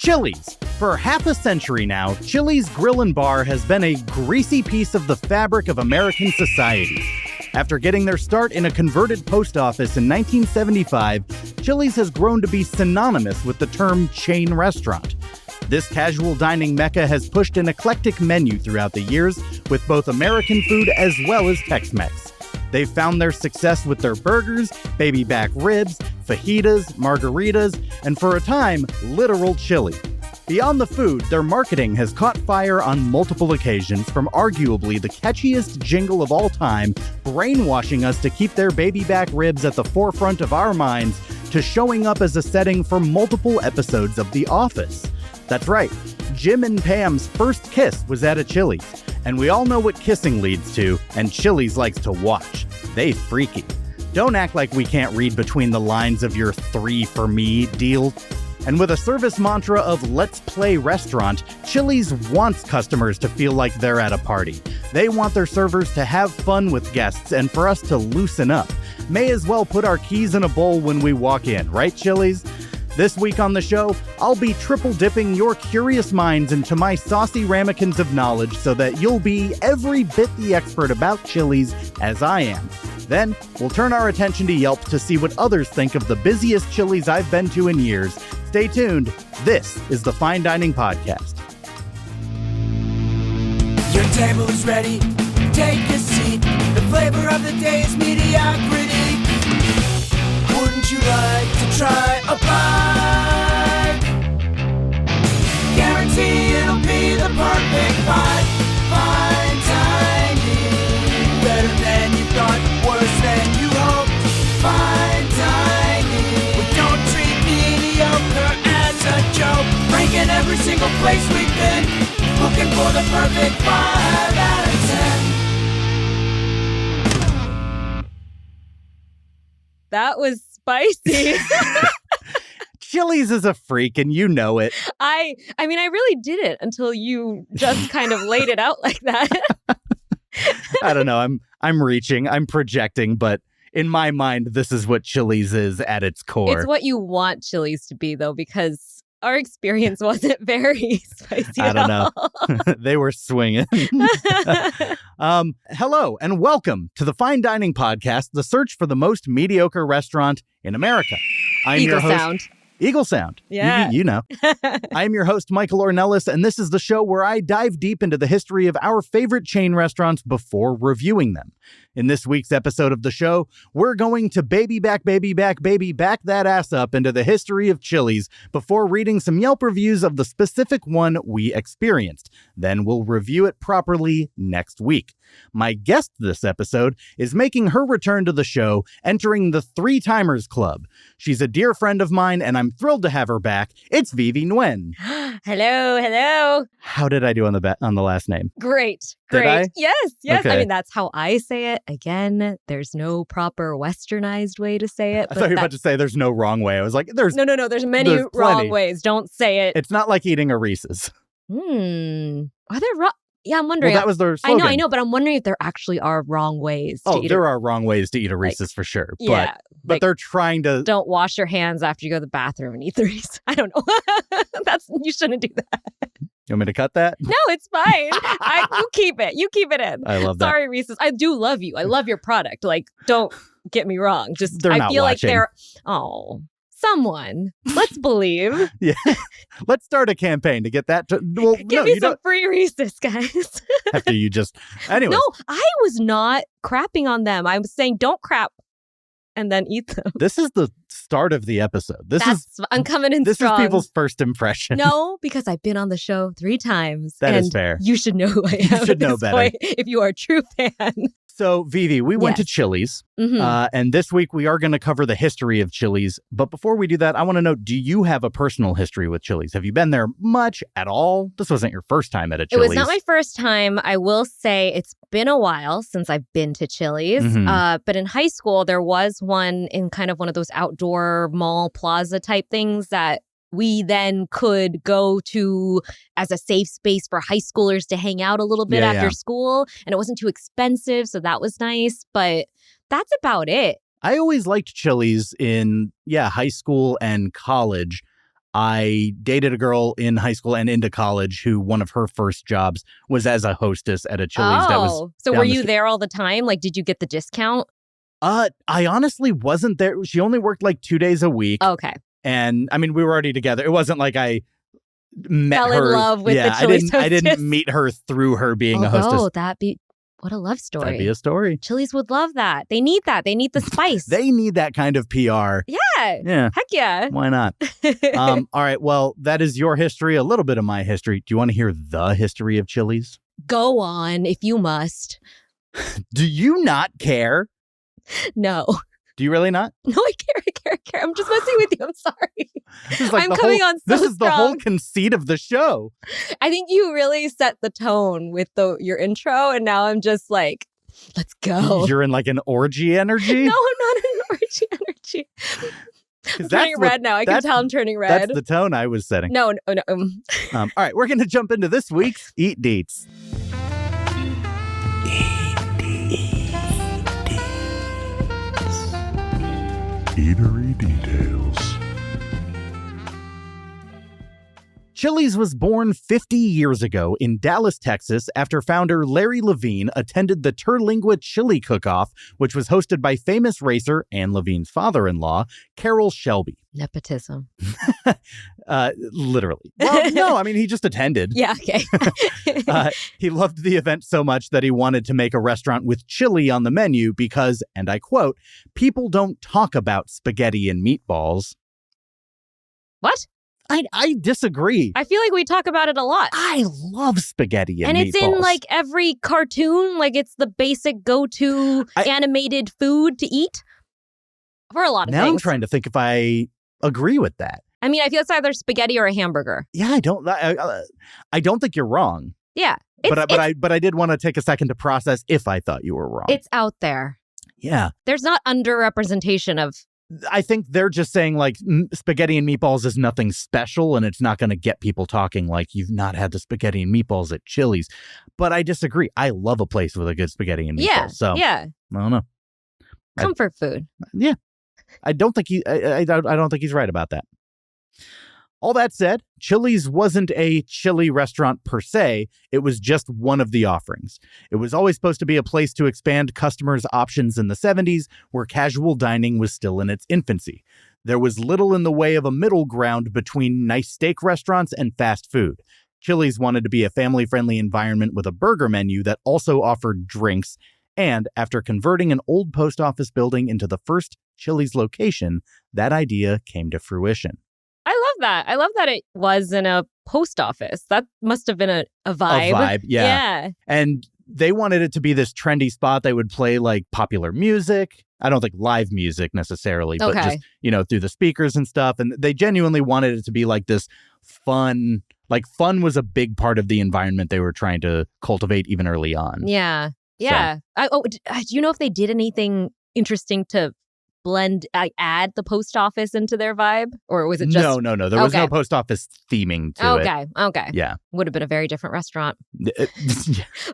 Chili's. For half a century now, Chili's Grill and Bar has been a greasy piece of the fabric of American society. After getting their start in a converted post office in 1975, Chili's has grown to be synonymous with the term chain restaurant. This casual dining mecca has pushed an eclectic menu throughout the years, with both American food as well as Tex-Mex. They've found their success with their burgers, baby back ribs, fajitas, margaritas, and for a time, literal chili. Beyond the food, their marketing has caught fire on multiple occasions, from arguably the catchiest jingle of all time, brainwashing us to keep their baby back ribs at the forefront of our minds, to showing up as a setting for multiple episodes of The Office. That's right, Jim and Pam's first kiss was at a Chili's, and we all know what kissing leads to, and Chili's likes to watch. They freaky. Don't act like we can't read between the lines of your 3 for me deal. And with a service mantra of let's play restaurant, Chili's wants customers to feel like they're at a party. They want their servers to have fun with guests and for us to loosen up. May as well put our keys in a bowl when we walk in, right, Chili's? This week on the show, I'll be triple dipping your curious minds into my saucy ramekins of knowledge so that you'll be every bit the expert about Chili's as I am. Then, we'll turn our attention to Yelp to see what others think of the busiest Chili's I've been to in years. Stay tuned. This is the Fine Dining Podcast. Your table is ready. Take a seat. The flavor of the day is mediocrity. Wouldn't you like to try a bite? Guarantee it'll be the perfect bite. Fine dining. Better than you thought, worse than you hoped. Fine dining. We don't treat mediocre as a joke. Ranking every single place we've been. Looking for the perfect 5 out of 10. That was spicy. Chili's is a freak, and you know it. I mean, I really did it until you just kind of laid it out like that. I don't know. I'm reaching. I'm projecting, but in my mind, this is what Chili's is at its core. It's what you want Chili's to be, though, because our experience wasn't very spicy I don't at know. They were swinging. Hello, and welcome to the Fine Dining Podcast, the search for the most mediocre restaurant in America. I'm Eagle your host, sound. Eagle Sound. Yeah. You know. I'm your host, Michael Ornelas, and this is the show where I dive deep into the history of our favorite chain restaurants before reviewing them. In this week's episode of the show, we're going to baby back that ass up into the history of Chili's before reading some Yelp reviews of the specific one we experienced. Then we'll review it properly next week. My guest this episode is making her return to the show, entering the Three Timers Club. She's a dear friend of mine, and I'm thrilled to have her back. It's VyVy Nguyen. Hello. How did I do on the last name? Great. Did I? Yes. Okay. I mean, that's how I say it. Again, there's no proper westernized way to say it. I thought you were about to say there's no wrong way. I was like, there's No. There's many there's wrong plenty. ways. Don't say it. It's not like eating a Reese's. Are there wrong? Yeah, I'm wondering. Well, that was their slogan. I know, but I'm wondering if there actually are wrong ways to eat there are wrong ways to eat a Reese's for sure. Yeah. But they're trying to... Don't wash your hands after you go to the bathroom and eat the Reese's. I don't know. You shouldn't do that. You want me to cut that? No, it's fine. You keep it. You keep it in. I love that. Sorry, Reese's. I do love you. I love your product. Like, don't get me wrong. Just They're I not feel watching. like someone. Let's believe. Yeah. Let's start a campaign to get that to... Well, Give me some free Reese's, guys. After you just... Anyway. No, I was not crapping on them. I was saying don't crap and then eat them. This is the start of the episode. I'm coming in This strong. is people's first impression. No, because I've been on the show 3 times. That and is fair. You should know who I am. You should know better. If you are a true fan. So, VyVy, we went to Yes. Chili's, Mhm. and this week we are going to cover the history of Chili's. But before we do that, I want to know, do you have a personal history with Chili's? Have you been there much at all? This wasn't your first time at a It Chili's. was not my first time. I will say it's been a while since I've been to Chili's. Mhm. But in high school, there was one in kind of one of those outdoor mall plaza type things that we then could go to as a safe space for high schoolers to hang out a little bit after school. And it wasn't too expensive, so that was nice. But that's about it. I always liked Chili's in, high school and college. I dated a girl in high school and into college who one of her first jobs was as a hostess at a Chili's that was so down were the you street. there all the time? Like, did you get the discount? I honestly wasn't there. She only worked like 2 days a week. Okay. And I mean, we were already together. It wasn't like I met Fell her. in love with the I Chili's didn't hostess. meet her through her being a hostess. Oh, what a love story. That'd be a story. Chili's would love that. They need that. They need the spice. They need that kind of PR. Yeah. Yeah. Heck yeah. Why not? All right. Well, that is your history, a little bit of my history. Do you want to hear the history of Chili's? Go on if you must. Do you not care? No. Do you really not? No, I care. I'm just messing with you. I'm sorry. This is like I'm the coming whole, on so This is the whole strong. conceit of the show. I think you really set the tone with your intro, and now I'm just like, let's go. You're in like an orgy energy? No, I'm not in orgy energy. 'Cause I'm that's turning red now. I can that's- tell I'm turning red. That's the tone I was setting. No. All right, we're going to jump into this week's Eat Deets. Eatery details. Chili's was born 50 years ago in Dallas, Texas, after founder Larry Levine attended the Terlingua Chili Cook-Off, which was hosted by famous racer and Levine's father-in-law, Carroll Shelby. Nepotism. Literally. Well, no, I mean, he just attended. Yeah, okay. He loved the event so much that he wanted to make a restaurant with chili on the menu because, and I quote, people don't talk about spaghetti and meatballs. What? I disagree. I feel like we talk about it a lot. I love spaghetti and And meatballs. it's in like every cartoon. Like it's the basic go-to animated food to eat for a lot of Now things. I'm trying to think if I agree with that. I mean, I feel it's either spaghetti or a hamburger. Yeah, I don't think you're wrong. Yeah. But I did want to take a second to process if I thought you were wrong. It's out there. Yeah. There's not underrepresentation of. I think they're just saying like spaghetti and meatballs is nothing special and it's not going to get people talking like you've not had the spaghetti and meatballs at Chili's. But I disagree. I love a place with a good spaghetti and meatballs. Yeah. So Yeah. I don't know. Comfort food. Yeah. I don't think I don't think he's right about that. All that said, Chili's wasn't a chili restaurant per se. It was just one of the offerings. It was always supposed to be a place to expand customers' options in the 70s, where casual dining was still in its infancy. There was little in the way of a middle ground between nice steak restaurants and fast food. Chili's wanted to be a family-friendly environment with a burger menu that also offered drinks. And after converting an old post office building into the first Chili's location, that idea came to fruition. I love that. I love that it was in a post office. That must have been a vibe. A vibe, yeah. Yeah. And they wanted it to be this trendy spot. They would play like popular music. I don't think live music necessarily, but Okay. just, through the speakers and stuff. And they genuinely wanted it to be like this fun, like fun was a big part of the environment they were trying to cultivate even early on. Yeah. Yeah. Do you know if they did anything interesting to add the post office into their vibe? Or was it just... No. There was no Okay. post office theming to it. Okay. Yeah. Would have been a very different restaurant. Yeah.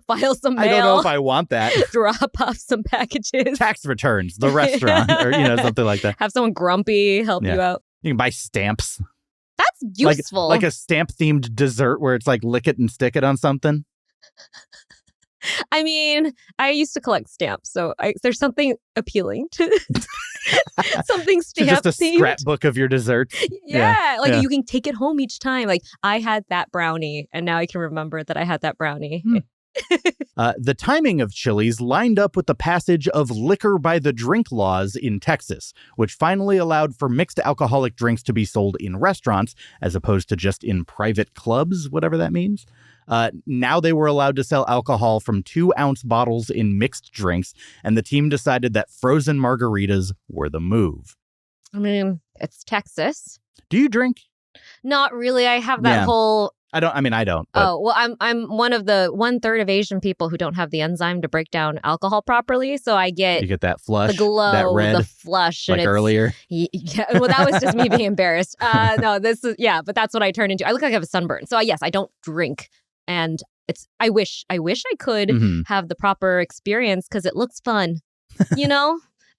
File some mail. I don't know if I want that. Drop off some packages. Tax returns, the restaurant, or, something like that. Have someone grumpy help Yeah. you out. You can buy stamps. That's useful. Like a stamp-themed dessert where it's like lick it and stick it on something. I mean, I used to collect stamps, so there's something appealing to something So stamp just a themed. scrapbook of your desserts. Yeah, like yeah. you can take it home each time. Like I had that brownie, and now I can remember that I had that brownie. The timing of Chili's lined up with the passage of liquor by the drink laws in Texas, which finally allowed for mixed alcoholic drinks to be sold in restaurants as opposed to just in private clubs, whatever that means. Now they were allowed to sell alcohol from 2-ounce bottles in mixed drinks, and the team decided that frozen margaritas were the move. I mean, it's Texas. Do you drink? Not really. I have that Yeah. whole. I don't. But Oh well, I'm one of the 1/3 of Asian people who don't have the enzyme to break down alcohol properly. So I get you get that flush, the glow, that red, the flush, like and it's, earlier. Yeah, well, that was just me being embarrassed. No, this is but that's what I turn into. I look like I have a sunburn. So yes, I don't drink, and it's. I wish I could Mhm. have the proper experience because it looks fun.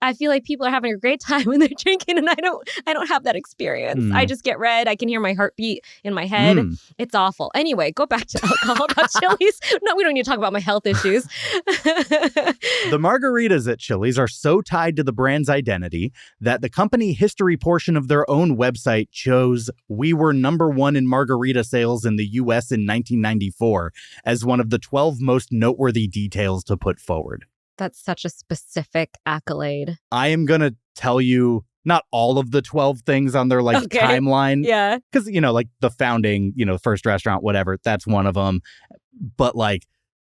I feel like people are having a great time when they're drinking, and I don't have that experience. I just get red. I can hear my heartbeat in my head. It's awful. Anyway, go back to alcohol about Chili's. No, we don't need to talk about my health issues. The margaritas at Chili's are so tied to the brand's identity that the company history portion of their own website shows we were #1 in margarita sales in the U.S. in 1994 as one of the 12 most noteworthy details to put forward. That's such a specific accolade. I am going to tell you not all of the 12 things on their timeline. Yeah. Because, like the founding, first restaurant, whatever, that's one of them. But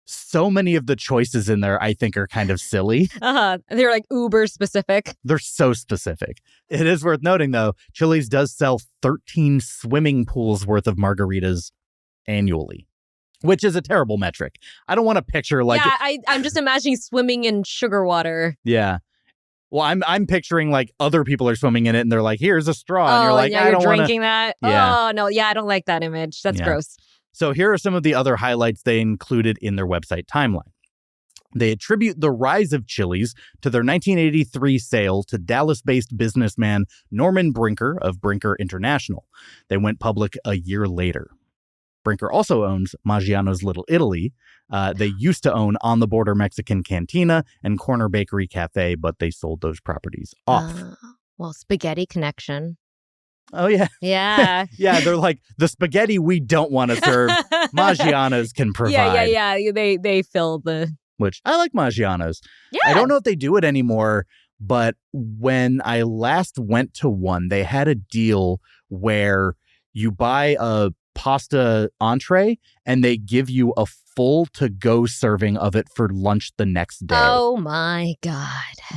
so many of the choices in there, I think, are kind of silly. They're uber specific. They're so specific. It is worth noting, though, Chili's does sell 13 swimming pools worth of margaritas annually, which is a terrible metric. I don't want to picture I'm just imagining swimming in sugar water. Yeah. Well, I'm picturing other people are swimming in it and they're like, here's a straw. And you're like, yeah, I don't want to. drinking that. Yeah. Oh, no. Yeah, I don't like that image. That's gross. So here are some of the other highlights they included in their website timeline. They attribute the rise of Chili's to their 1983 sale to Dallas-based businessman Norman Brinker of Brinker International. They went public a year later. Brinker also owns Maggiano's Little Italy. They used to own On the Border Mexican Cantina and Corner Bakery Cafe, but they sold those properties off. Spaghetti connection. Oh, yeah. Yeah. Yeah, they're like, the spaghetti we don't want to serve, Maggiano's can provide. Yeah. They fill the... Which, I like Maggiano's. Yeah. I don't know if they do it anymore, but when I last went to one, they had a deal where you buy a pasta entree and they give you a full to-go serving of it for lunch the next day. Oh my God.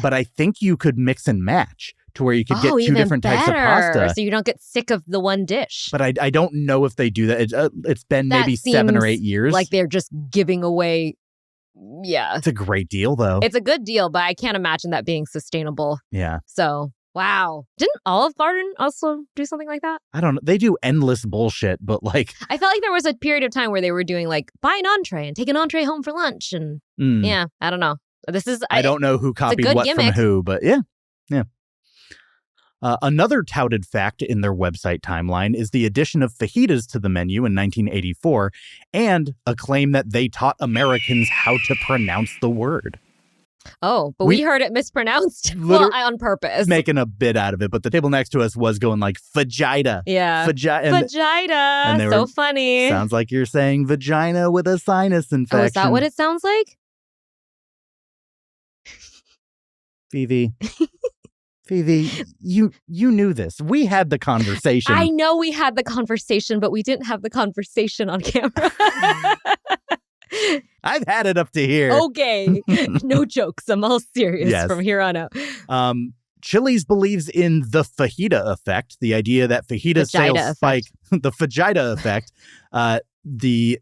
But I think you could mix and match to where you could get two different types of pasta. So you don't get sick of the one dish. But I don't know if they do that. It's been maybe 7 or 8 years. Like they're just giving away. Yeah. It's a great deal, though. It's a good deal, but I can't imagine that being sustainable. Yeah. So, wow. Didn't Olive Garden also do something like that? I don't know. They do endless bullshit, but I felt like there was a period of time where they were doing buy an entree and take an entree home for lunch. And yeah, I don't know. I don't know who copied what gimmick. From who, but yeah. Another touted fact in their website timeline is the addition of fajitas to the menu in 1984 and a claim that they taught Americans how to pronounce the word. Oh, but we heard it mispronounced on purpose. Making a bit out of it, but the table next to us was going Fajita. Yeah. Fajita. And so funny. Sounds like you're saying vagina with a sinus infection. Oh, is that what it sounds like? VyVy. VyVy, you knew this. We had the conversation. I know we had the conversation, but we didn't have the conversation on camera. I've had it up to here. Okay. No jokes. I'm all serious from here on out. Chili's believes in the fajita effect, the idea that fajita sales spike, the fajita effect, the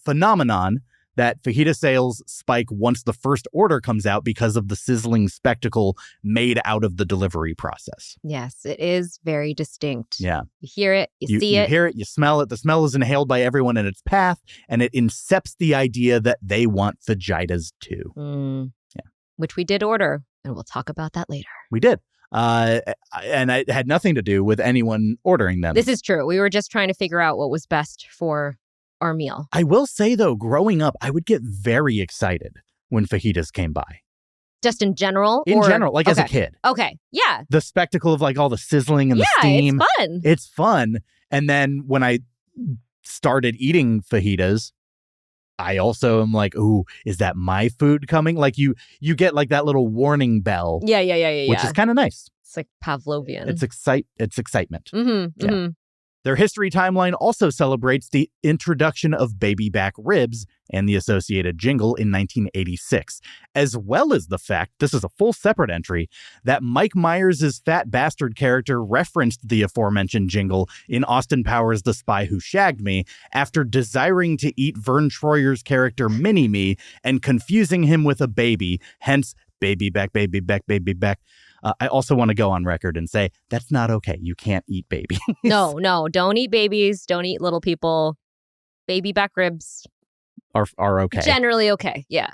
phenomenon that fajita sales spike once the first order comes out because of the sizzling spectacle made out of the delivery process. Yes, it is very distinct. Yeah. You hear it, you see it. You hear it, you smell it. The smell is inhaled by everyone in its path, and it incepts the idea that they want fajitas too. Yeah. Which we did order, and we'll talk about that later. We did. And it had nothing to do with anyone ordering them. This is true. We were just trying to figure out what was best for our meal. I will say, though, growing up, I would get very excited when fajitas came by. Just in general? In general, as a kid. Okay, yeah. The spectacle of all the sizzling and the steam. It's fun. It's fun. And then when I started eating fajitas, I also am like, ooh, is that my food coming? You get that little warning bell. Yeah. Which is kind of nice. It's like Pavlovian. It's excitement. Mm-hmm. Yeah. Mm-hmm. Their history timeline also celebrates the introduction of baby back ribs and the associated jingle in 1986, as well as the fact, this is a full separate entry, that Mike Myers' fat bastard character referenced the aforementioned jingle in Austin Powers' The Spy Who Shagged Me after desiring to eat Vern Troyer's character Mini-Me and confusing him with a baby, hence baby back, baby back, baby back. I also want to go on record and say that's not okay. You can't eat babies. No, don't eat babies. Don't eat little people. Baby back ribs are okay. Generally okay, yeah.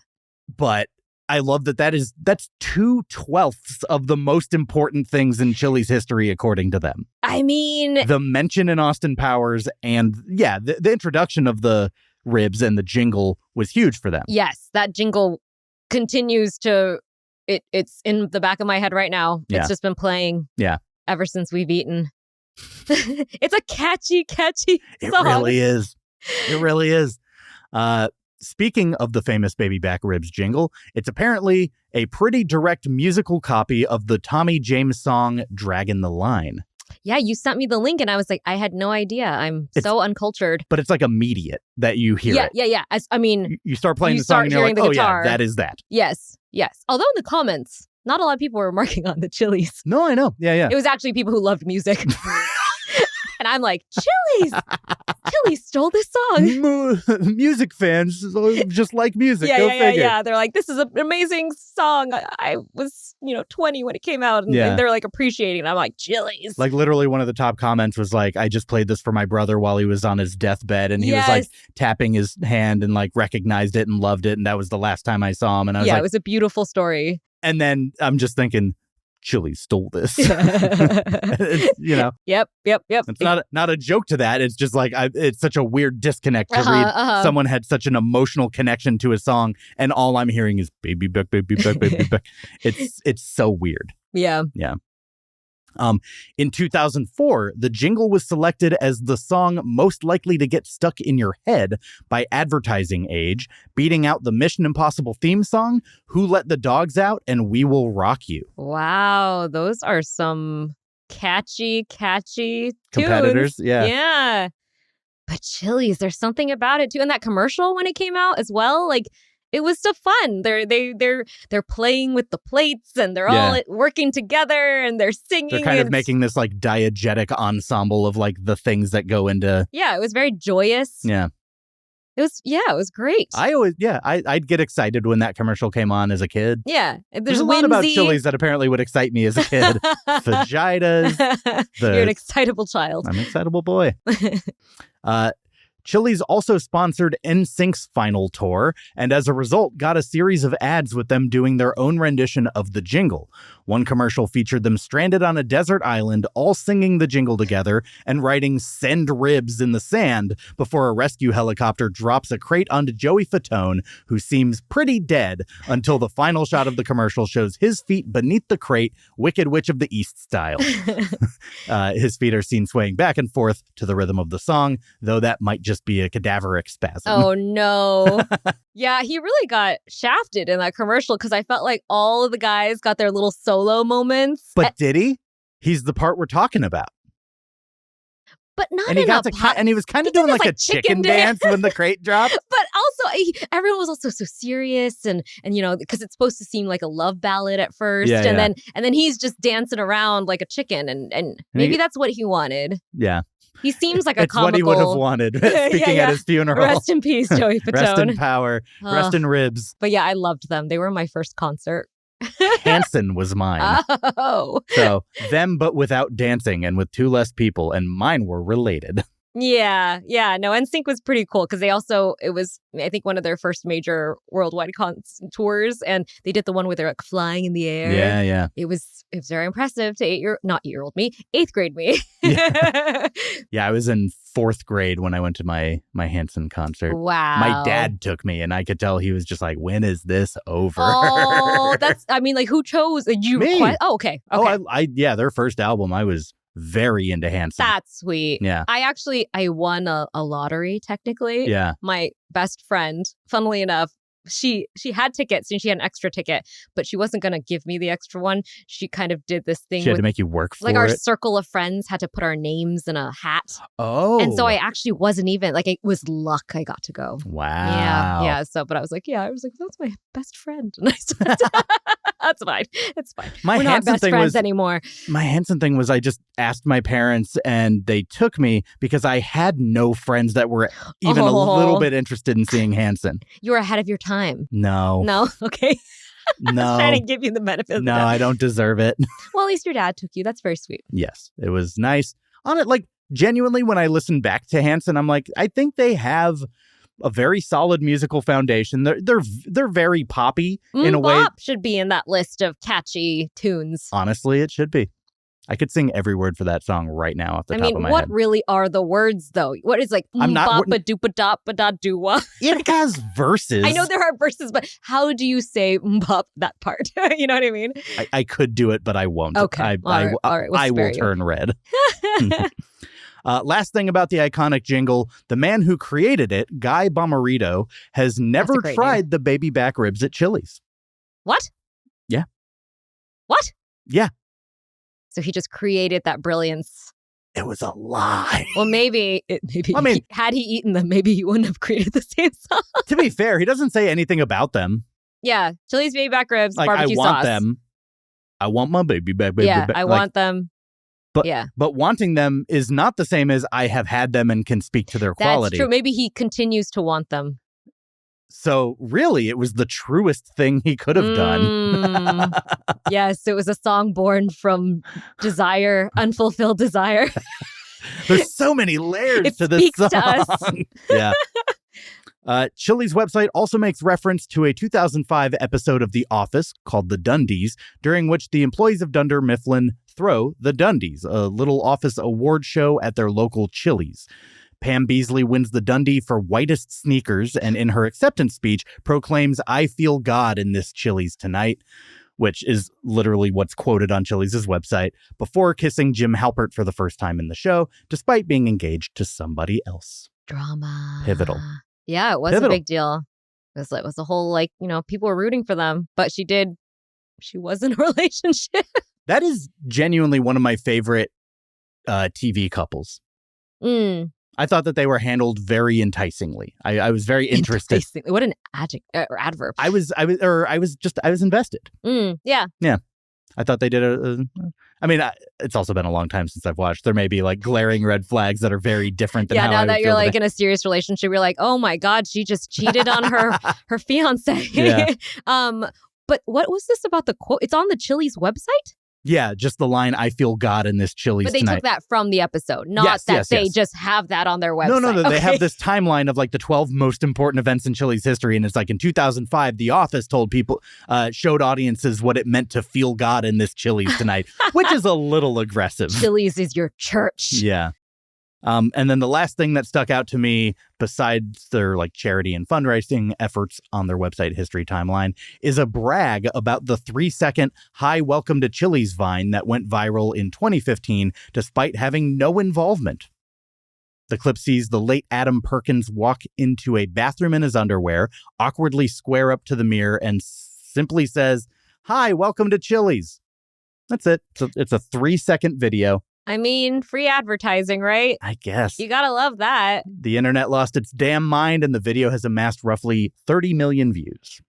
But I love that's 2/12 of the most important things in Chili's history, according to them. I mean, The mention in Austin Powers and the introduction of the ribs and the jingle was huge for them. yes, that jingle continues to, it's in the back of my head right now. Yeah. It's just been playing ever since we've eaten. It's a catchy song. It really is. It really is. Speaking of the famous Baby Back Ribs jingle, it's apparently a pretty direct musical copy of the Tommy James song Draggin' the Line. Yeah, you sent me the link and I was like, I had no idea. I'm so uncultured. But it's like immediate that you hear it. Yeah. I mean, You start playing you the song and you're start like, hearing the oh guitar. yeah, that is that. yes. Although in the comments, not a lot of people were remarking on the Chili's. No, I know. Yeah. It was actually people who loved music. And I'm like, Chili's stole this song. Music fans just like music. Go figure. Yeah. They're like, this is an amazing song. I was, 20 when it came out, and they're like appreciating it. I'm like, Chili's. Like literally one of the top comments was like, I just played this for my brother while he was on his deathbed, and he was like tapping his hand and like recognized it and loved it, and that was the last time I saw him. And I was like, it was a beautiful story. And then I'm just thinking, Chili stole this. Yep. It's not a joke to that. It's just like it's such a weird disconnect to read. Someone had such an emotional connection to a song, and all I'm hearing is baby back, baby back, baby back. It's so weird. Yeah. In 2004, the jingle was selected as the song most likely to get stuck in your head by Advertising Age, beating out the Mission Impossible theme song, Who Let the Dogs Out, and We Will Rock You. Wow, those are some catchy Competitors, tunes. yeah. But Chili's, there's something about it too. And that commercial when it came out as well, like it was so fun. They're playing with the plates and they're all working together and they're singing. They're kind of making this like diegetic ensemble of like the things that go into. Yeah, it was very joyous. Yeah. It was great. I'd get excited when that commercial came on as a kid. Yeah. There's a lot about Chili's that apparently would excite me as a kid. Fajitas. You're an excitable child. I'm an excitable boy. Chili's also sponsored NSYNC's final tour, and as a result, got a series of ads with them doing their own rendition of the jingle. One commercial featured them stranded on a desert island, all singing the jingle together and writing "Send ribs" in the sand before a rescue helicopter drops a crate onto Joey Fatone, who seems pretty dead, until the final shot of the commercial shows his feet beneath the crate, Wicked Witch of the East style. His feet are seen swaying back and forth to the rhythm of the song, though that might just be a cadaveric spasm. Oh, no. Yeah, he really got shafted in that commercial because I felt like all of the guys got their little solo moments. But did he? He's the part we're talking about. But not and he in got a to and he was kind of doing like a chicken dance when the crate dropped. But also, everyone was also so serious and because it's supposed to seem like a love ballad at first, and then he's just dancing around like a chicken, and maybe that's what he wanted. Yeah. He seems like a it's comical... what he would have wanted, speaking at his funeral. Rest in peace, Joey Fatone. Rest in power. Rest in ribs. But yeah, I loved them. They were my first concert. Hanson was mine. Oh. So them, but without dancing and with two less people, and mine were related. Yeah. No, NSYNC was pretty cool because it was, I think, one of their first major worldwide tours, and they did the one where they're like flying in the air. Yeah. It was very impressive to 8th grade me. Yeah, I was in 4th grade when I went to my Hanson concert. Wow. My dad took me, and I could tell he was just like, when is this over? Oh, who chose? You me. Oh, okay. Their first album, I was very into Hanson. That's sweet. Yeah. I won a lottery, technically. Yeah. My best friend, funnily enough, she had tickets and she had an extra ticket, but she wasn't going to give me the extra one. She kind of did this thing. She had to make you work for like it. our circle of friends had to put our names in a hat. Oh. And so I actually wasn't even like, it was luck I got to go. Wow. Yeah. So, but I was like, that's my best friend. And I said, that's fine. It's fine. We're not best friends anymore. My Hanson thing was I just asked my parents and they took me because I had no friends that were even a little bit interested in seeing Hanson. You were ahead of your time. No. Okay. No. I was trying to give you the benefit. No, I don't deserve it. Well, at least your dad took you. That's very sweet. Yes, it was nice. On it, like, genuinely, when I listen back to Hanson, I'm like, I think they have a very solid musical foundation. They're very poppy in a way. Bop should be in that list of catchy tunes. Honestly, it should be. I could sing every word for that song right now off the top of my what head. really are the words, though? What is like, I'm not- bop-a-doop-a-dop-a-da-doo-wah? It has verses. I know there are verses, but how do you say bop that part? You know what I mean? I could do it, but I won't. Okay. All right. We'll I spare will you. turn red. Last thing about the iconic jingle, the man who created it, Guy Bomarito, has never great tried the baby back ribs at Chili's. What? Yeah. What? Yeah. So he just created that brilliance. It was a lie. Well, had he eaten them, maybe he wouldn't have created the same song. To be fair, he doesn't say anything about them. Yeah, Chili's baby back ribs, Like, barbecue I want sauce. them. I want my baby back. I want them. But wanting them is not the same as I have had them and can speak to their quality. That's true. Maybe he continues to want them. So really, it was the truest thing he could have done. Yes, it was a song born from desire, unfulfilled desire. There's so many layers It to this speaks song. to us. Yeah. Chili's website also makes reference to a 2005 episode of The Office called The Dundies, during which the employees of Dunder Mifflin throw the Dundies, a little office award show at their local Chili's. Pam Beasley wins the Dundie for whitest sneakers, and in her acceptance speech proclaims, "I feel God in this Chili's tonight," which is literally what's quoted on Chili's website, before kissing Jim Halpert for the first time in the show, despite being engaged to somebody else. Drama. Pivotal. Yeah, it was Pivotal. a big deal. It was a whole, people were rooting for them, but she was in a relationship. That is genuinely one of my favorite TV couples. I thought that they were handled very enticingly. I was very interested. Enticing. What an adjective or adverb. I was invested. Yeah. I thought they did it's also been a long time since I've watched. There may be like glaring red flags that are very different than how I now would that feel you're like today. in a serious relationship, you're like, oh my God, she just cheated on her fiance. Yeah. But what was this about the quote? It's on the Chili's website? Yeah, just the line, "I feel God in this Chili's But they tonight." took that from the episode, not they just have that on their website. No. Okay. They have this timeline of like the 12 most important events in Chili's history. And it's like in 2005, The Office told people, showed audiences what it meant to feel God in this Chili's tonight, which is a little aggressive. Chili's is your church. Yeah. And then the last thing that stuck out to me, besides their like charity and fundraising efforts on their website history timeline, is a brag about the 3-second "Hi, welcome to Chili's" vine that went viral in 2015, despite having no involvement. The clip sees the late Adam Perkins walk into a bathroom in his underwear, awkwardly square up to the mirror, and simply says, "Hi, welcome to Chili's." That's it. So it's a 3-second video. I mean, free advertising, right? I guess. You gotta love that. The internet lost its damn mind, and the video has amassed roughly 30 million views.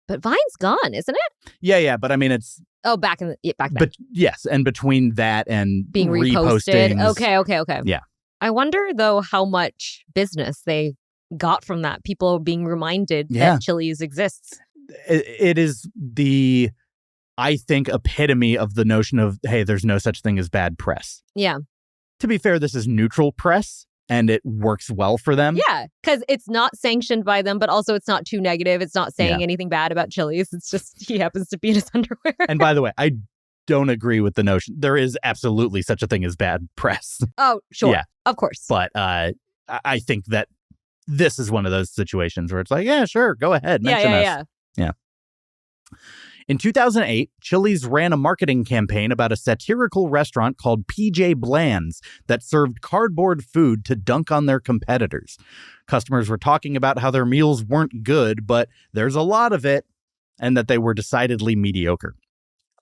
But Vine's gone, isn't it? Yeah, but I mean, it's... Oh, back then. But yes, and between that and Being reposted. repostings... Okay. Yeah. I wonder, though, how much business they got from that. People being reminded that Chili's exists. It is the... I think, epitome of the notion of, hey, there's no such thing as bad press. Yeah. To be fair, this is neutral press, and it works well for them. Yeah, because it's not sanctioned by them, but also it's not too negative. It's not saying anything bad about Chili's. It's just he happens to be in his underwear. And by the way, I don't agree with the notion. There is absolutely such a thing as bad press. Oh, sure. Yeah. Of course. But I think that this is one of those situations where it's like, yeah, sure, go ahead. Mention us. Yeah. In 2008, Chili's ran a marketing campaign about a satirical restaurant called PJ Bland's that served cardboard food to dunk on their competitors. Customers were talking about how their meals weren't good, but there's a lot of it, and that they were decidedly mediocre.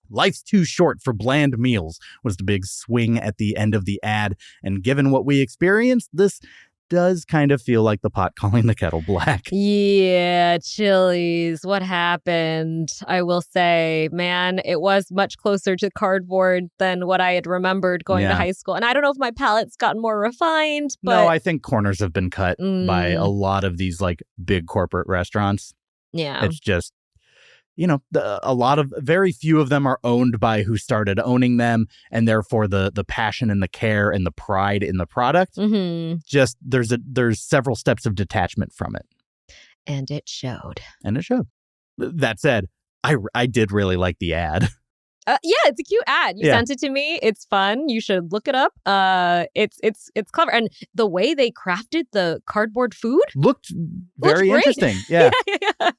"Life's too short for bland meals" was the big swing at the end of the ad, and given what we experienced, this does kind of feel like the pot calling the kettle black. Yeah, Chili's. What happened? I will say, man, it was much closer to cardboard than what I had remembered going to high school. And I don't know if my palate's gotten more refined, but... No, I think corners have been cut by a lot of these like big corporate restaurants. Yeah. It's just very few of them are owned by who started owning them, and therefore the passion and the care and the pride in the product. Mm-hmm. Just there's several steps of detachment from it. And it showed. That said, I did really like the ad. Yeah, it's a cute ad. You sent it to me. It's fun. You should look it up. It's clever, and the way they crafted the cardboard food looked very interesting. Yeah.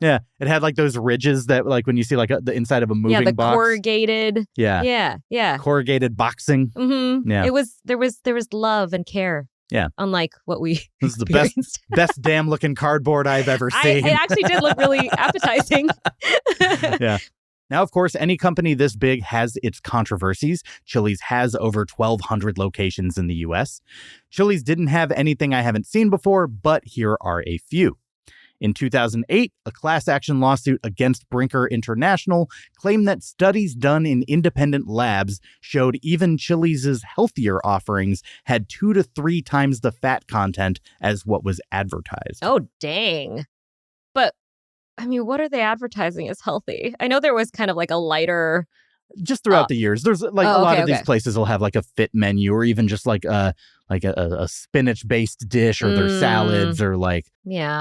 Yeah. It had like those ridges that like when you see like the inside of a moving the box. corrugated. Yeah. Corrugated boxing. Mm-hmm. Yeah. There was love and care. Yeah. Unlike what we This is the best damn looking cardboard I've ever seen. It actually did look really appetizing. Yeah. Now, of course, any company this big has its controversies. Chili's has over 1,200 locations in the U.S. Chili's didn't have anything I haven't seen before, but here are a few. In 2008, a class action lawsuit against Brinker International claimed that studies done in independent labs showed even Chili's healthier offerings had 2 to 3 times the fat content as what was advertised. Oh, dang. But I mean, what are they advertising as healthy? I know there was kind of like a lighter... Just throughout the years. There's like a lot of these places will have like a fit menu or even just like a spinach-based dish or their salads or like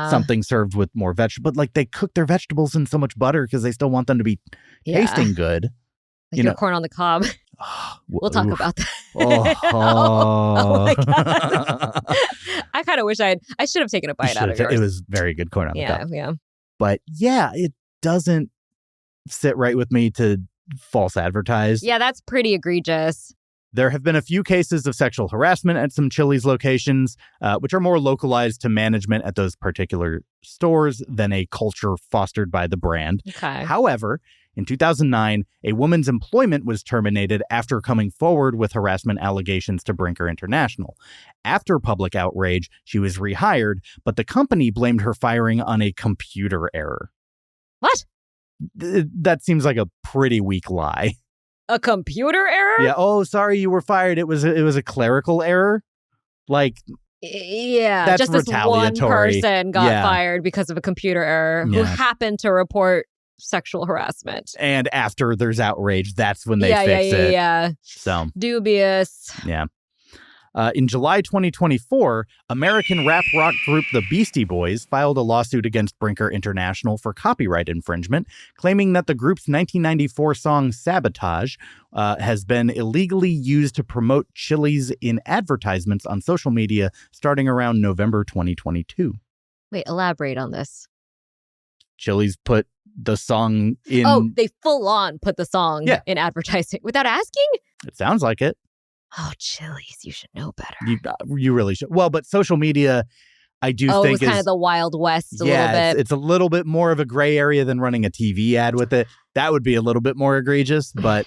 something served with more vegetables. But like they cook their vegetables in so much butter because they still want them to be tasting good. Like your corn on the cob. We'll talk about that. Oh my God. I kind of wish I should have taken a bite out of yours. It was very good corn on the cob. Yeah. But yeah, it doesn't sit right with me to false advertise. Yeah, that's pretty egregious. There have been a few cases of sexual harassment at some Chili's locations, which are more localized to management at those particular stores than a culture fostered by the brand. Okay. However, in 2009, a woman's employment was terminated after coming forward with harassment allegations to Brinker International. After public outrage, she was rehired, but the company blamed her firing on a computer error. What? That seems like a pretty weak lie. A computer error? Yeah. Oh, sorry, you were fired. It was a clerical error. Like, yeah, that's just this one retaliatory. person got fired because of a computer error who happened to report sexual harassment. And after there's outrage, that's when they fix it. Yeah. So dubious. Yeah. In July 2024, American rap rock group The Beastie Boys filed a lawsuit against Brinker International for copyright infringement, claiming that the group's 1994 song Sabotage has been illegally used to promote Chili's in advertisements on social media starting around November 2022. Wait, elaborate on this. Chili's put the song in... Oh, they full on put the song in advertising without asking? It sounds like it. Oh, Chili's, you should know better. You really should. Well, but social media, I do think it was kind of the Wild West a little bit. It's a little bit more of a gray area than running a TV ad with it. That would be a little bit more egregious, but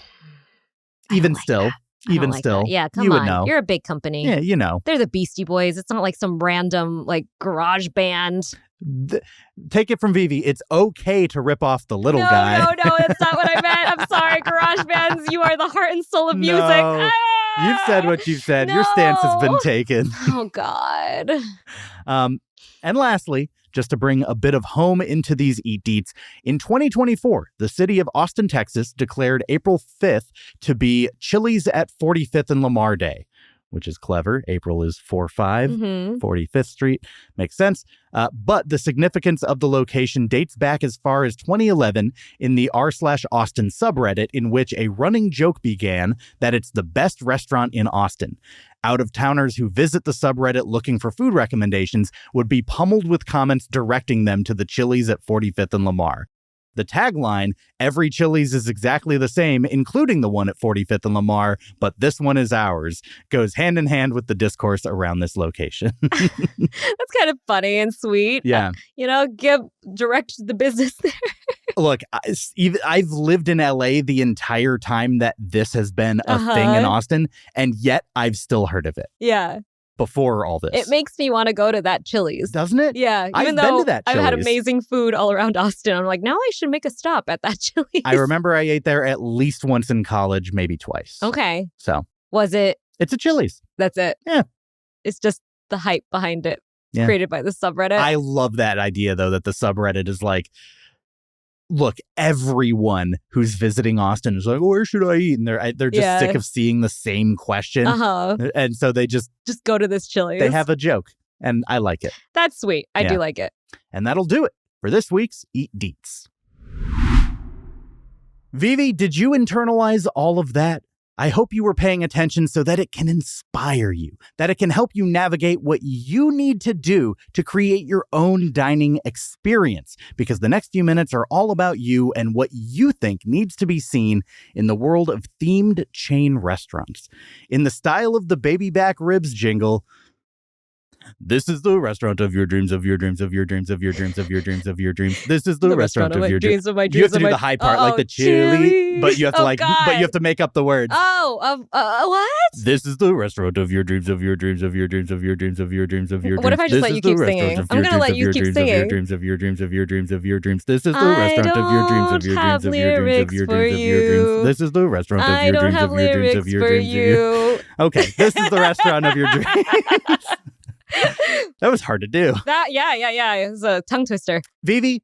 even still. Yeah, come on. Would know. You're a big company. Yeah, you know. They're the Beastie Boys. It's not like some random like garage band. Take it from VyVy. It's okay to rip off the little guy. No, that's not what I meant. I'm sorry. Garage bands, you are the heart and soul of music. No. You've said what you've said. No. Your stance has been taken. Oh, God. And lastly, just to bring a bit of home into these eat deets, in 2024, the city of Austin, Texas declared April 5th to be Chili's at 45th and Lamar Day, which is clever. April is 4-5, 45th Street. Makes sense. But the significance of the location dates back as far as 2011 in the r/Austin subreddit, in which a running joke began that it's the best restaurant in Austin. Out-of-towners who visit the subreddit looking for food recommendations would be pummeled with comments directing them to the Chili's at 45th and Lamar. The tagline, "Every Chili's is exactly the same, including the one at 45th and Lamar, but this one is ours," goes hand in hand with the discourse around this location. That's kind of funny and sweet. Yeah. Direct the business there. Look, I've lived in LA the entire time that this has been a thing in Austin, and yet I've still heard of it. Yeah. Before all this. It makes me want to go to that Chili's. Doesn't it? Yeah. I've been to that Chili's. I've had amazing food all around Austin. I'm like, now I should make a stop at that Chili's. I remember I ate there at least once in college, maybe twice. Okay. So. Was it? It's a Chili's. That's it. Yeah. It's just the hype behind it created by the subreddit. I love that idea, though, that the subreddit is like look, everyone who's visiting Austin is like, where should I eat? And they're just sick of seeing the same question. And so they just go to this Chili's. They have a joke, and I like it. That's sweet. I do like it. And that'll do it for this week's Eat Deets. VyVy, did you internalize all of that? I hope you were paying attention so that it can inspire you, that it can help you navigate what you need to do to create your own dining experience, because the next few minutes are all about you and what you think needs to be seen in the world of themed chain restaurants. In the style of the baby back ribs jingle, this is the restaurant of your dreams, of your dreams, of your dreams, of your dreams, of your dreams, of your dreams. This is the restaurant of your dreams. Of my dreams. You have to do the high part, like the chili, but you have to but you have to make up the words. What? This is the restaurant of your dreams, of your dreams, of your dreams, of your dreams, of your dreams, of your dreams. What if I just let you keep singing? I'm gonna let you keep singing. Of your dreams, of your dreams, of your dreams, of your dreams. This is the restaurant of your dreams, of your dreams, of your dreams, of your dreams, of your dreams. This is the restaurant of your dreams, of your dreams, of your dreams. Okay, this is the restaurant of your dreams. That was hard to do. Yeah. It was a tongue twister. VyVy,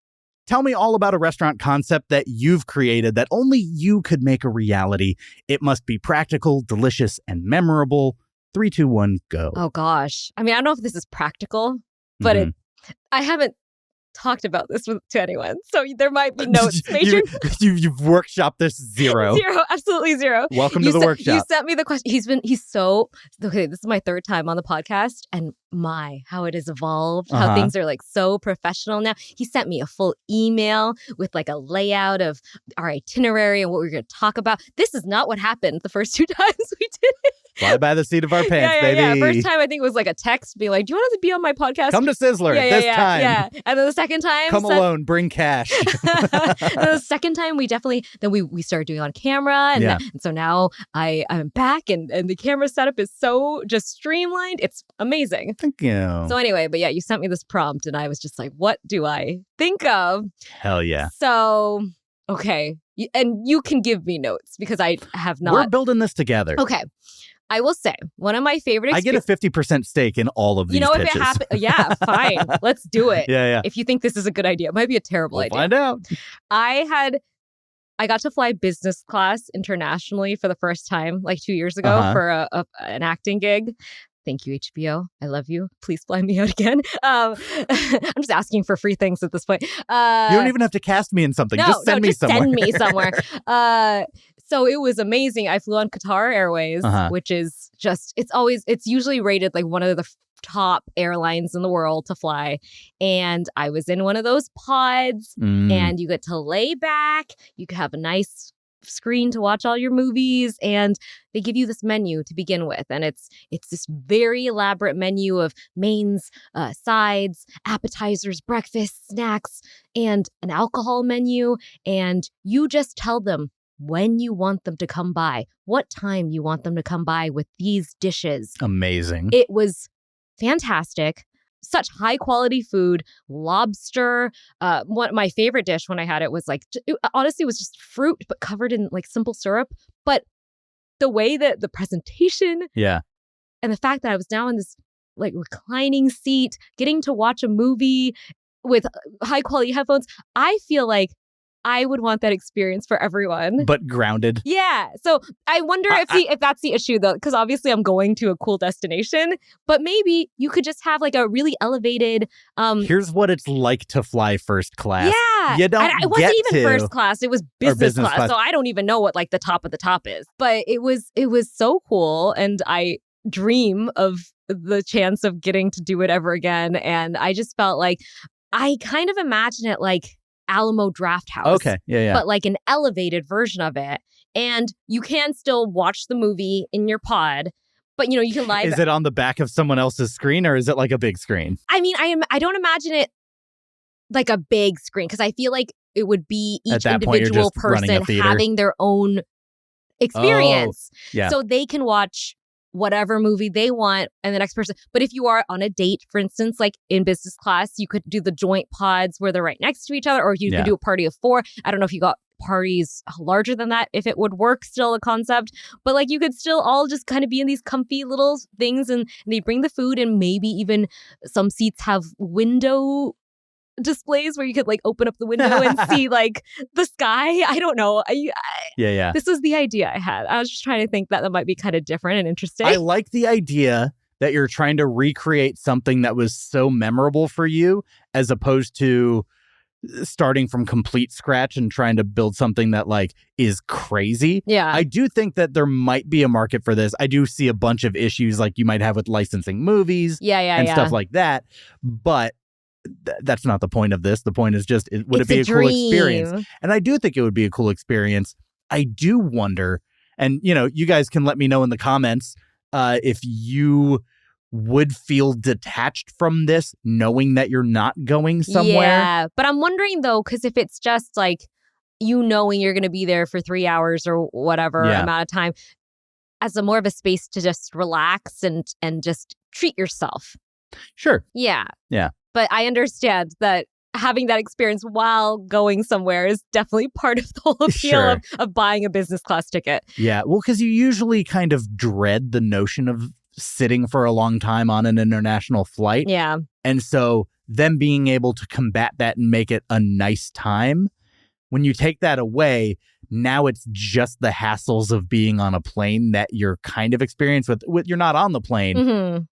tell me all about a restaurant concept that you've created that only you could make a reality. It must be practical, delicious, and memorable. 3, 2, 1, go. Oh, gosh. I mean, I don't know if this is practical, but I haven't talked about this to anyone. So there might be notes. You've workshopped this zero. Absolutely zero. Welcome to the workshop. You sent me the question. He's so, okay, this is my 3rd time on the podcast, and how it has evolved, how things are like so professional now. He sent me a full email with like a layout of our itinerary and what we're going to talk about. This is not what happened the first 2 times we did it. Fly by the seat of our pants, baby. Yeah. First time, I think it was like a text being like, do you want to be on my podcast? Come to Sizzler this time. Yeah. And then the second time. Come alone, bring cash. And the second time, we started doing it on camera. And so now I'm back and the camera setup is so just streamlined. It's amazing. Thank you. So anyway, but yeah, you sent me this prompt and I was just like, what do I think of? Hell yeah. So, okay. And you can give me notes because I have not. We're building this together. Okay. I will say, one of my favorite I get a 50% stake in all of these pitches. If it happens, fine. Let's do it. Yeah. If you think this is a good idea. It might be a terrible idea. Find out. I got to fly business class internationally for the first time like 2 years ago for an acting gig. Thank you, HBO. I love you. Please fly me out again. I'm just asking for free things at this point. You don't even have to cast me in something. Just send me somewhere. Send me somewhere. So it was amazing. I flew on Qatar Airways, which is it's usually rated like one of the top airlines in the world to fly. And I was in one of those pods and you get to lay back. You could have a nice screen to watch all your movies, and they give you this menu to begin with, and it's this very elaborate menu of mains, sides, appetizers, breakfast, snacks, and an alcohol menu, and you just tell them when you want them to come by, what time you want them to come by with these dishes. Amazing. It was fantastic. Such high quality food, lobster. My favorite dish when I had it was honestly, it was just fruit, but covered in like simple syrup. But the way that the presentation, and the fact that I was now in this like reclining seat, getting to watch a movie with high quality headphones, I feel like I would want that experience for everyone. But grounded. Yeah. So I wonder if that's the issue, though, because obviously I'm going to a cool destination, but maybe you could just have like a really elevated. Here's what it's like to fly first class. Yeah. You don't it wasn't even first class. It was business class. So I don't even know what like the top of the top is. But it was so cool. And I dream of the chance of getting to do it ever again. And I just felt like I kind of imagine it like Alamo Draft House. Okay, yeah. But like an elevated version of it. And you can still watch the movie in your pod, but you can live. Is it on the back of someone else's screen or is it like a big screen? I mean, I don't imagine it like a big screen because I feel like it would be each individual person having their own experience. Yeah. So they can watch whatever movie they want and the next person. But if you are on a date, for instance, like in business class, you could do the joint pods where they're right next to each other, or you could do a party of 4. I don't know if you got parties larger than that, if it would work, still a concept. But like you could still all just kind of be in these comfy little things and they bring the food and maybe even some seats have window displays where you could like open up the window and see like the sky. I don't know. Yeah. This was the idea I had. I was just trying to think that might be kind of different and interesting. I like the idea that you're trying to recreate something that was so memorable for you as opposed to starting from complete scratch and trying to build something that like is crazy. Yeah. I do think that there might be a market for this. I do see a bunch of issues like you might have with licensing movies and stuff like that. But that's not the point of this. The point is just, would it be a cool experience? And I do think it would be a cool experience. I do wonder, and you guys can let me know in the comments if you would feel detached from this knowing that you're not going somewhere. Yeah, but I'm wondering though, because if it's just like knowing you're going to be there for 3 hours or whatever amount of time, as more of a space to just relax and just treat yourself. Sure. Yeah. Yeah. But I understand that having that experience while going somewhere is definitely part of the whole appeal of buying a business class ticket. Yeah. Well, because you usually kind of dread the notion of sitting for a long time on an international flight. Yeah. And so them being able to combat that and make it a nice time, when you take that away, now it's just the hassles of being on a plane that you're kind of experienced with. You're not on the plane,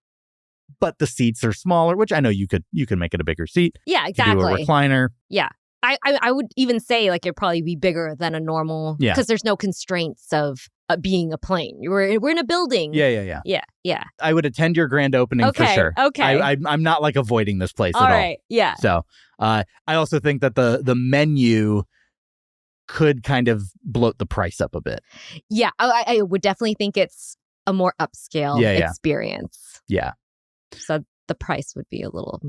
but the seats are smaller, which I know you could make it a bigger seat. Yeah, exactly. You could do a recliner. Yeah. I would even say like it'd probably be bigger than a normal, because there's no constraints of being a plane. We're in a building. Yeah. I would attend your grand opening for sure. Okay. I'm not like avoiding this place at all. All right. Yeah. So I also think that the menu could kind of bloat the price up a bit. Yeah. I would definitely think it's a more upscale experience. Yeah. So the price would be a little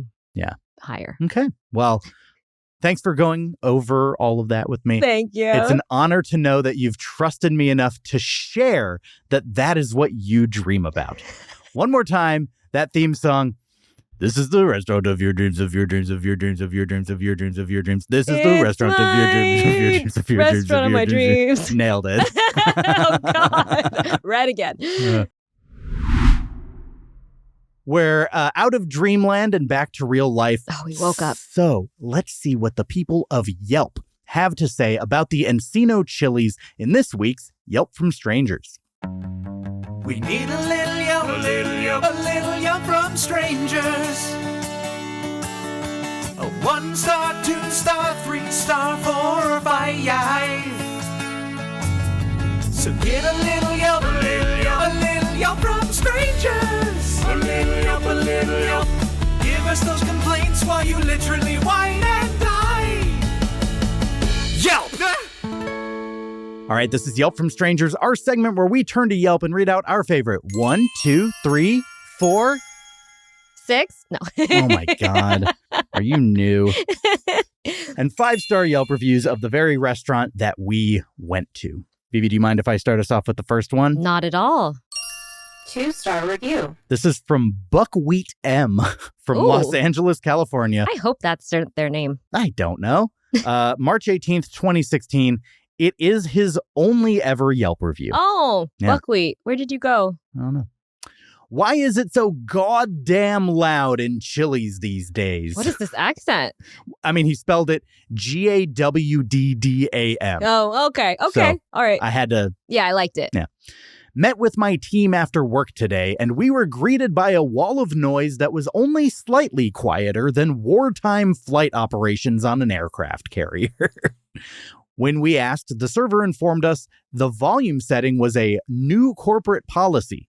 higher. Okay. Well, thanks for going over all of that with me. Thank you. It's an honor to know that you've trusted me enough to share that is what you dream about. One more time, that theme song. This is the restaurant of your dreams, of your dreams, of your dreams, of your dreams, of your dreams, of your dreams. This is the restaurant of your dreams, of your dreams, of your dreams, restaurant of my dreams. Nailed it. Oh, God. Right again. We're out of dreamland and back to real life. Oh, we woke up. So let's see what the people of Yelp have to say about the Encino chilies in this week's Yelp from Strangers. We need a little Yelp, a little Yelp from strangers. A 1-star, 2-star, 3-star, 4 or 5. So get a little Yelp, a little Yelp from strangers. A little Yelp. Give us those complaints while you literally whine and die. Yelp! All right, this is Yelp from Strangers, our segment where we turn to Yelp and read out our favorite 1, 2, 3, 4, 6? No. Oh my God. Are you new? And 5-star Yelp reviews of the very restaurant that we went to. VyVy, do you mind if I start us off with the first one? Not at all. 2-star review. This is from Buckwheat M from Los Angeles, California. I hope that's their name. I don't know. March 18th, 2016. It is his only ever Yelp review. Oh, Yeah. Buckwheat. Where did you go? I don't know. Why is it so goddamn loud in Chili's these days? What is this accent? I mean, he spelled it Gawddam. Oh, okay. Okay. So, all right. I had to. Yeah, I liked it. Yeah. Met with my team after work today, and we were greeted by a wall of noise that was only slightly quieter than wartime flight operations on an aircraft carrier. When we asked, the server informed us the volume setting was a new corporate policy.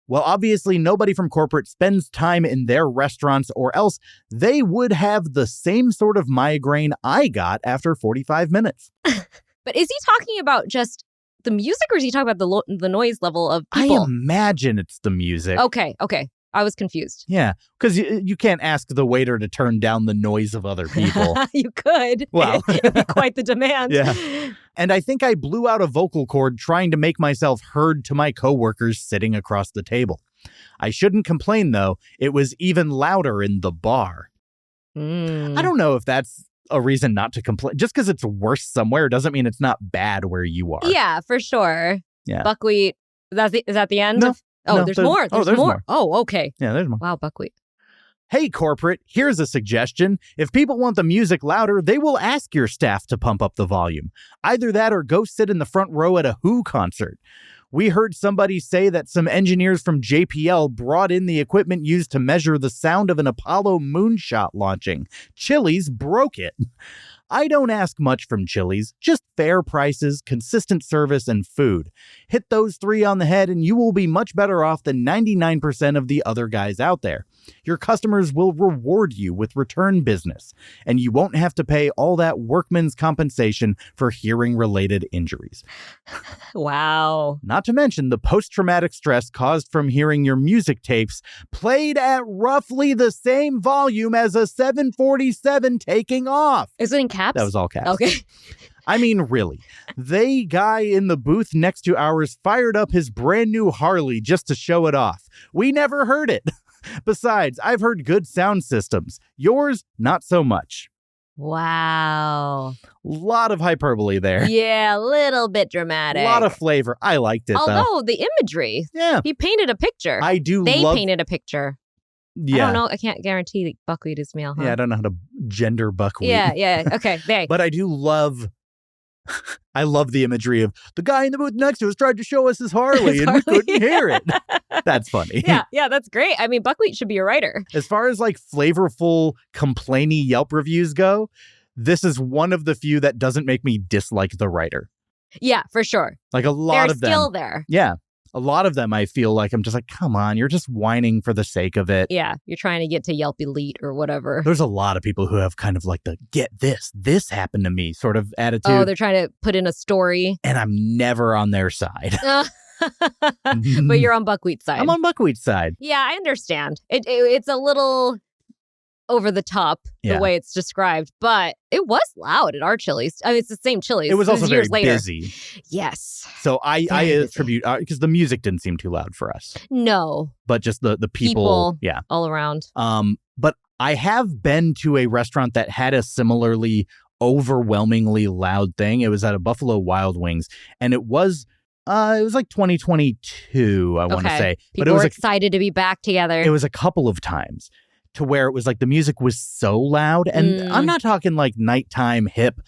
Well, obviously, nobody from corporate spends time in their restaurants, or else they would have the same sort of migraine I got after 45 minutes. But is he talking about just the music, or is he talking about the noise level of people? I imagine it's the music. Okay. I was confused. Yeah, because you can't ask the waiter to turn down the noise of other people. You could. Well. It'd be quite the demand. Yeah. And I think I blew out a vocal cord trying to make myself heard to my coworkers sitting across the table. I shouldn't complain, though. It was even louder in the bar. I don't know if that's a reason not to complain. Just because it's worse somewhere doesn't mean it's not bad where you are. Yeah, for sure. Yeah. Buckwheat. Is that the end? No. Oh, No, there's more. There's there's more. more. Oh, okay. Yeah, there's more. Wow, buckwheat. Hey, corporate, here's a suggestion. If people want the music louder, they will ask your staff to pump up the volume. Either that or go sit in the front row at a Who concert. We heard somebody say that some engineers from JPL brought in the equipment used to measure the sound of an Apollo moonshot launching. Chili's broke it. I don't ask much from Chili's, just fair prices, consistent service, and food. Hit those 3 on the head and you will be much better off than 99% of the other guys out there. Your customers will reward you with return business, and you won't have to pay all that workman's compensation for hearing-related injuries. Wow. Not to mention the post-traumatic stress caused from hearing your music tapes played at roughly the same volume as a 747 taking off. Is it in caps? That was all caps. Okay. I mean, really. The guy in the booth next to ours fired up his brand new Harley just to show it off. We never heard it. Besides, I've heard good sound systems. Yours, not so much. Wow. Lot of hyperbole there. Yeah, a little bit dramatic. A lot of flavor. I liked it, though. Although the imagery, Yeah. he painted a picture. I do They love... painted a picture. Yeah. I don't know. I can't guarantee that buckwheat is male, huh? Yeah, I don't know how to gender buckwheat. Yeah. Okay, they. But I do love... I love the imagery of the guy in the booth next to us tried to show us his Harley and we couldn't hear it. That's funny. Yeah, that's great. I mean, buckwheat should be a writer. As far as like flavorful, complainy Yelp reviews go, this is one of the few that doesn't make me dislike the writer. Yeah, for sure. Like a lot of them. They're still there. Yeah. A lot of them I feel like I'm just like, come on, you're just whining for the sake of it. Yeah, you're trying to get to Yelp Elite or whatever. There's a lot of people who have kind of like the get this happened to me sort of attitude. Oh, they're trying to put in a story. And I'm never on their side. But you're on buckwheat's side. I'm on buckwheat's side. Yeah, I understand. It's a little over the top the way it's described, but it was loud at our Chili's. I mean, it's the same Chili's. It was also very years later. busy. Yes. So I Very busy. attribute, because the music didn't seem too loud for us, No, but just the people. Yeah. all around. But I have been to a restaurant that had a similarly overwhelmingly loud thing. It was at a Buffalo Wild Wings, and it was like 2022, I want to say. People were excited to be back together. It was a couple of times to where it was like the music was so loud. And I'm not talking like nighttime hip,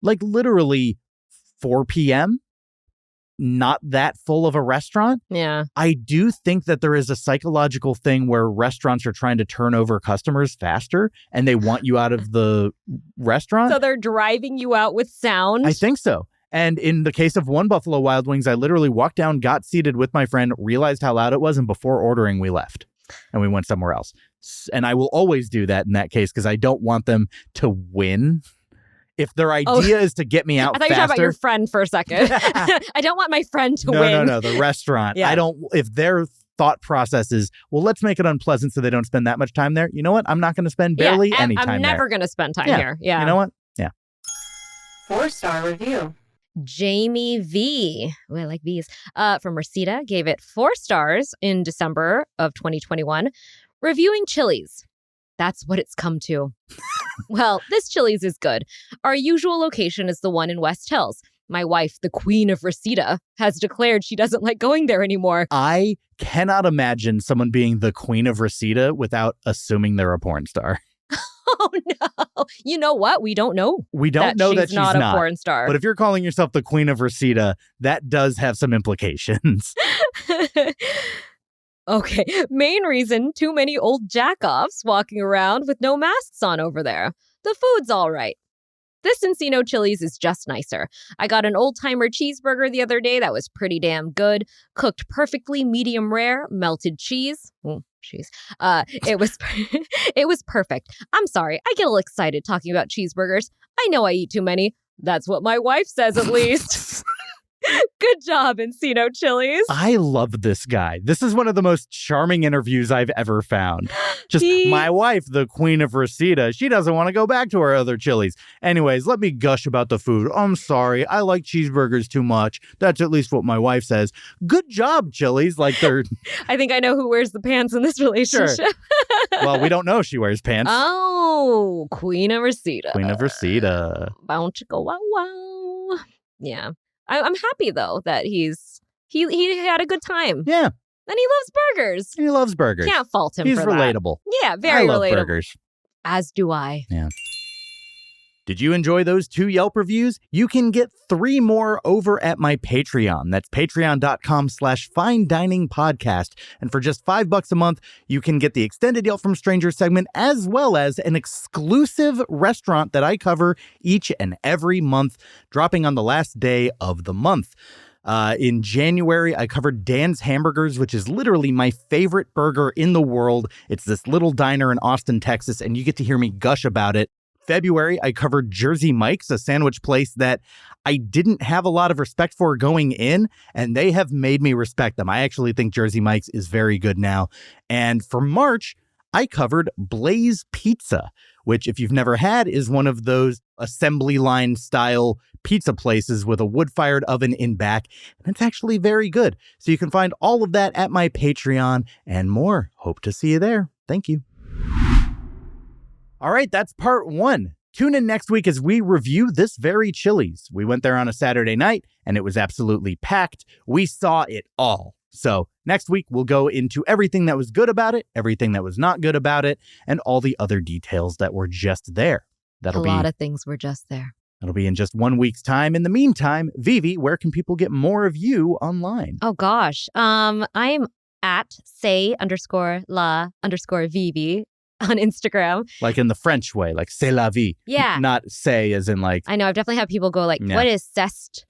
like literally 4 p.m., not that full of a restaurant. Yeah. I do think that there is a psychological thing where restaurants are trying to turn over customers faster and they want you out of the restaurant. So they're driving you out with sound? I think so. And in the case of one Buffalo Wild Wings, I literally walked down, got seated with my friend, realized how loud it was, and before ordering, we left. And we went somewhere else. And I will always do that in that case because I don't want them to win. If their idea is to get me out faster. I thought you were talking about your friend for a second. I don't want my friend to win. No, the restaurant. Yeah. I don't, if their thought process is, well, let's make it unpleasant so they don't spend that much time there. You know what? I'm not going to spend barely any time there. I'm never going to spend time here. Yeah. You know what? Yeah. 4-star review. Jamie V. Oh, I like V's. From Reseda gave it 4 stars in December of 2021. Reviewing Chili's. That's what it's come to. Well, this Chili's is good. Our usual location is the one in West Hills. My wife, the Queen of Reseda, has declared she doesn't like going there anymore. I cannot imagine someone being the Queen of Reseda without assuming they're a porn star. Oh, no. You know what? We don't know. We don't know that she's not a porn star. But if you're calling yourself the Queen of Reseda, that does have some implications. Okay. Main reason, too many old jackoffs walking around with no masks on over there. The food's all right. This Encino Chili's is just nicer. I got an old-timer cheeseburger the other day that was pretty damn good. Cooked perfectly, medium rare, melted cheese. Cheese. It was perfect. I'm sorry, I get a little excited talking about cheeseburgers. I know I eat too many. That's what my wife says, at least. Good job, Encino Chili's. I love this guy. This is one of the most charming interviews I've ever found. Just my wife, the Queen of Reseda, she doesn't want to go back to her other Chili's. Anyways, let me gush about the food. I'm sorry. I like cheeseburgers too much. That's at least what my wife says. Good job, Chili's. Like they're... I think I know who wears the pants in this relationship. Sure. Well, we don't know if she wears pants. Oh, Queen of Reseda. Queen of Reseda. Bow chicka wow wow. Yeah. I'm happy though that he had a good time. Yeah. And he loves burgers. He loves burgers. Can't fault him He's for that. relatable. Yeah, very I love relatable. burgers. As do I. Yeah. Did you enjoy those 2 Yelp reviews? You can get 3 more over at my Patreon. That's patreon.com/fine dining podcast. And for just $5 a month, you can get the extended Yelp from Strangers segment, as well as an exclusive restaurant that I cover each and every month, dropping on the last day of the month. In January, I covered Dan's Hamburgers, which is literally my favorite burger in the world. It's this little diner in Austin, Texas, and you get to hear me gush about it. February, I covered Jersey Mike's, a sandwich place that I didn't have a lot of respect for going in, and they have made me respect them. I actually think Jersey Mike's is very good now. And for March, I covered Blaze Pizza, which, if you've never had, is one of those assembly line style pizza places with a wood-fired oven in back, and it's actually very good. So you can find all of that at my Patreon and more. Hope to see you there. Thank you. All right, that's part 1. Tune in next week as we review this very Chili's. We went there on a Saturday night, and it was absolutely packed. We saw it all. So next week, we'll go into everything that was good about it, everything that was not good about it, and all the other details that were just there. A lot of things were just there. That'll be in just 1 week's time. In the meantime, VyVy, where can people get more of you online? Oh, gosh. I'm at say_la_VyVy on Instagram. Like in the French way, like c'est la vie. Yeah. Not say as in like... I know. I've definitely had people go like, what is c'est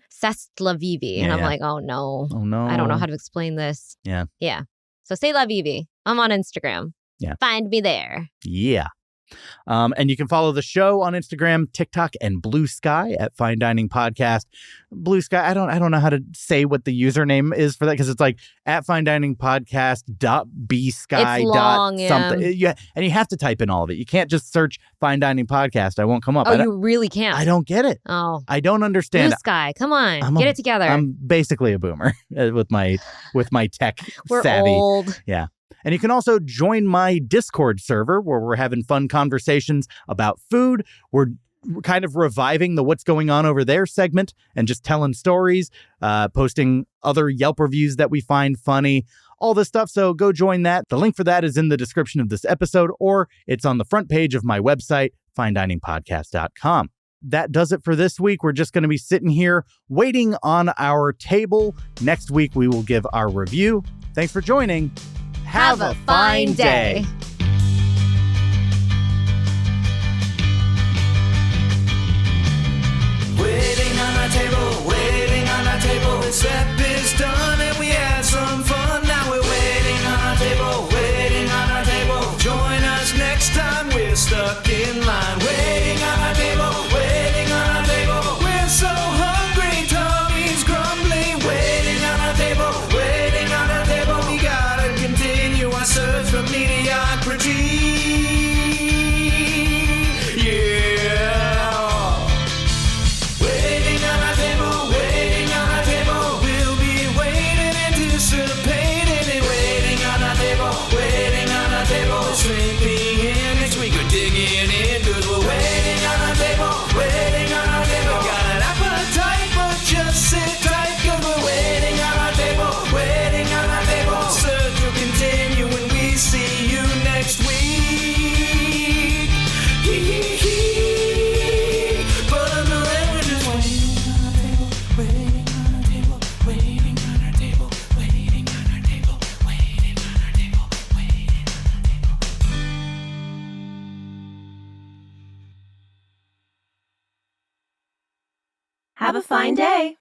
la VyVy? And I'm like, oh, no. Oh, no. I don't know how to explain this. Yeah. Yeah. So say la VyVy. I'm on Instagram. Yeah. Find me there. Yeah. And you can follow the show on Instagram, TikTok, and Blue Sky at Fine Dining Podcast. Blue Sky, I don't know how to say what the username is for that, because it's like at Fine Dining Podcast .bsky It's long, something. Yeah, and you have to type in all of it. You can't just search Fine Dining Podcast. I won't come up. Oh, you really can't. I don't get it. Oh, I don't understand. Blue Sky, come on, get it together. I'm basically a boomer with my tech We're savvy. old. Yeah. And you can also join my Discord server where we're having fun conversations about food. We're kind of reviving the what's going on over there segment and just telling stories, posting other Yelp reviews that we find funny, all this stuff. So go join that. The link for that is in the description of this episode, or it's on the front page of my website, finediningpodcast.com. That does it for this week. We're just going to be sitting here waiting on our table. Next week, we will give our review. Thanks for joining. Have a fine day. Waiting on our table, the step is done and we had some fun. Now we're waiting on our table, join us next time, we're stuck in line. Waiting on our table, we're so hungry, tummy's grumbling. Waiting on our table, we gotta continue our search for mediocrity. Have a fine day.